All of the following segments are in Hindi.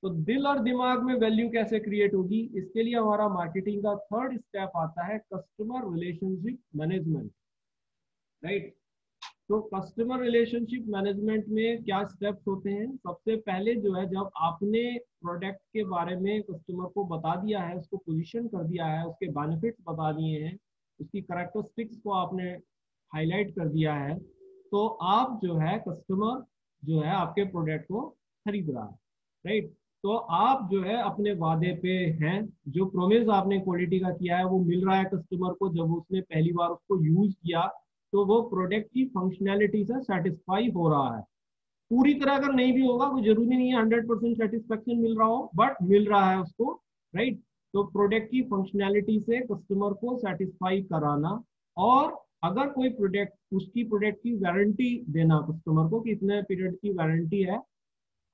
तो दिल और दिमाग में वैल्यू कैसे क्रिएट होगी, इसके लिए हमारा मार्केटिंग का थर्ड स्टेप आता है कस्टमर रिलेशनशिप मैनेजमेंट, राइट। तो कस्टमर रिलेशनशिप मैनेजमेंट में क्या स्टेप्स होते हैं? सबसे पहले जो है, जब आपने प्रोडक्ट के बारे में कस्टमर को बता दिया है, उसको पोजीशन कर दिया है, उसके बेनिफिट्स बता दिए हैं, उसकी कैरेक्टरिस्टिक्स को आपने हाईलाइट कर दिया है, तो आप जो है कस्टमर जो है आपके प्रोडक्ट को खरीद रहा है, राइट। तो आप जो है अपने वादे पे हैं, जो प्रोमिस आपने क्वालिटी का किया है वो मिल रहा है कस्टमर को। जब उसने पहली बार उसको यूज किया तो वो प्रोडक्ट की फंक्शनैलिटी से सेटिस्फाई हो रहा है। पूरी तरह अगर नहीं भी होगा, कोई जरूरी नहीं है 100% सेटिस्फेक्शन मिल रहा हो, बट मिल रहा है उसको, राइट। तो प्रोडक्ट की फंक्शनैलिटी से कस्टमर को सेटिस्फाई कराना, और अगर कोई प्रोडक्ट, उसकी प्रोडक्ट की वारंटी देना कस्टमर को कि इतने पीरियड की वारंटी है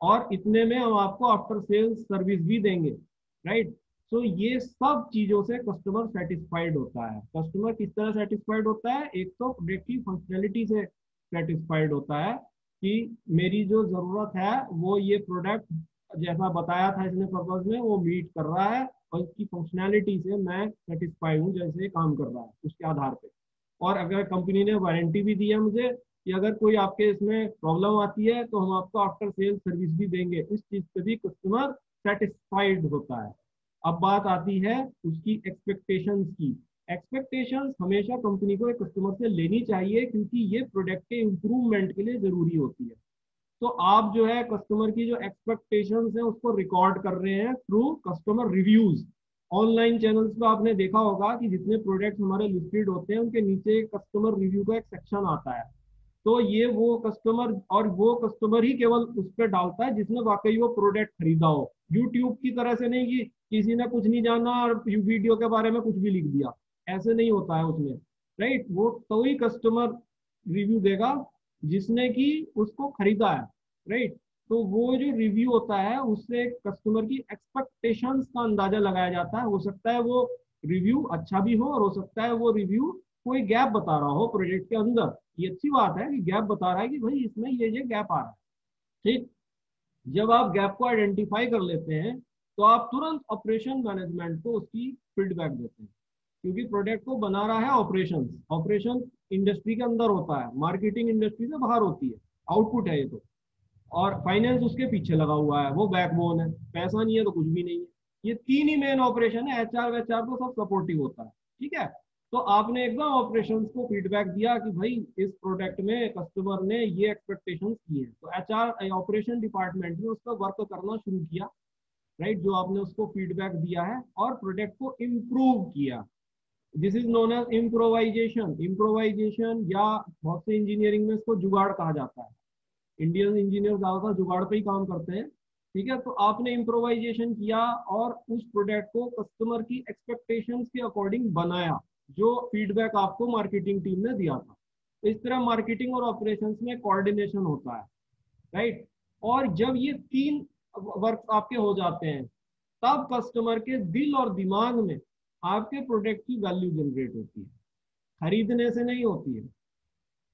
और इतने में हम आपको आफ्टर सेल्स सर्विस भी देंगे, राइट। तो ये सब चीजों से कस्टमर सेटिस्फाइड होता है। कस्टमर किस तरह सेटिस्फाइड होता है? एक तो प्रोडक्ट की फंक्शनैलिटी से सेटिस्फाइड होता है कि मेरी जो जरूरत है वो ये प्रोडक्ट जैसा बताया था इसने पर्पज में वो मीट कर रहा है, और इसकी फंक्शनैलिटी से मैं सेटिस्फाइड हूँ जैसे ये काम कर रहा है उसके आधार पे। और अगर कंपनी ने वारंटी भी दी है मुझे कि अगर कोई आपके इसमें प्रॉब्लम आती है तो हम आपको आफ्टर सेल सर्विस भी देंगे, इस चीज से भी कस्टमर सेटिस्फाइड होता है। अब बात आती है उसकी एक्सपेक्टेशंस की। एक्सपेक्टेशंस हमेशा कंपनी को एक कस्टमर से लेनी चाहिए, क्योंकि ये प्रोडक्ट के इम्प्रूवमेंट के लिए जरूरी होती है। तो आप जो है कस्टमर की जो एक्सपेक्टेशंस है उसको रिकॉर्ड कर रहे हैं through customer reviews. Online channels पे आपने देखा होगा कि जितने प्रोडक्ट्स हमारे लिस्टेड होते हैं उनके नीचे कस्टमर रिव्यू का एक सेक्शन आता है। तो ये वो कस्टमर, और वो कस्टमर ही केवल उस पर डालता है जिसने वाकई वो प्रोडक्ट खरीदा हो। यूट्यूब की तरह से नहीं कि किसी ने कुछ नहीं जाना और वीडियो के बारे में कुछ भी लिख दिया, ऐसे नहीं होता है उसमें, राइट। वो तो ही कस्टमर रिव्यू देगा जिसने कि उसको खरीदा है, राइट। तो वो जो रिव्यू होता है उससे कस्टमर की एक्सपेक्टेशंस का अंदाजा लगाया जाता है। हो सकता है वो रिव्यू अच्छा भी हो, और हो सकता है वो रिव्यू कोई गैप बता रहा हो प्रोजेक्ट के अंदर। ये अच्छी बात है कि गैप बता रहा है कि भाई इसमें ये गैप आ रहा है, ठीक। जब आप गैप को आइडेंटिफाई कर लेते हैं तो आप तुरंत ऑपरेशन मैनेजमेंट को उसकी फीडबैक देते हैं, क्योंकि प्रोडक्ट को बना रहा है ऑपरेशन। ऑपरेशन इंडस्ट्री के अंदर होता है, मार्केटिंग इंडस्ट्री से बाहर होती है, आउटपुट है ये तो। और फाइनेंस उसके पीछे लगा हुआ है, वो बैकबोन है, पैसा नहीं है तो कुछ भी नहीं है। ये तीन ही मेन ऑपरेशन है, एचआर वेचआर तो सब सपोर्टिव होता है, ठीक है। तो आपने एकदम ऑपरेशंस को फीडबैक दिया कि भाई इस प्रोडक्ट में कस्टमर ने ये एक्सपेक्टेशंस की है, तो एचआर ऑपरेशन डिपार्टमेंट ने उसका वर्क करना शुरू किया, राइट। जो आपने उसको फीडबैक दिया है और प्रोडक्ट को इम्प्रूव किया। This is known as improvisation. Improvisation या बहुत से इंजीनियरिंग में इसको जुगाड़ कहा जाता है। इंडियन इंजीनियर ज्यादातर जुगाड़ पे ही काम करते हैं, ठीक है। तो आपने इम्प्रोवाइजेशन किया और उस प्रोडक्ट को कस्टमर की एक्सपेक्टेशंस के अकॉर्डिंग बनाया, जो फीडबैक आपको मार्केटिंग टीम ने दिया था। इस तरह मार्केटिंग और ऑपरेशंस में कोऑर्डिनेशन होता है, राइट। और जब ये तीन वर्क आपके हो जाते हैं तब कस्टमर के दिल और दिमाग में आपके प्रोडक्ट की वैल्यू जनरेट होती है, खरीदने से नहीं होती है।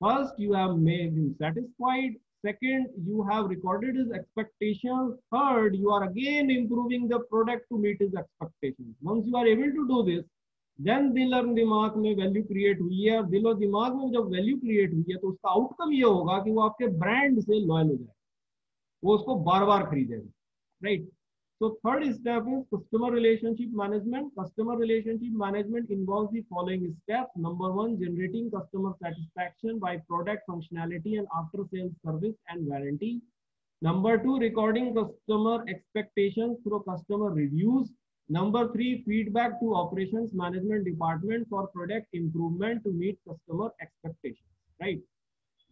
First, you have made him satisfied. Second, you have recorded his expectations. Third, you are again improving the product to meet his expectations. Once you are able to do this, then दिल और दिमाग में वैल्यू क्रिएट हुई है, और दिल और दिमाग में जब वैल्यू क्रिएट हुई है तो उसका आउटकम ये होगा कि वो आपके ब्रांड से लॉयल हो जाए, वो उसको बार बार खरीदेगा, right. So third step is customer relationship management. Customer relationship management involves the following steps. Number one, generating customer satisfaction by product functionality and after sales service and warranty. Number two, recording customer expectations through customer reviews. Number three, feedback to operations management department for product improvement to meet customer expectations, right?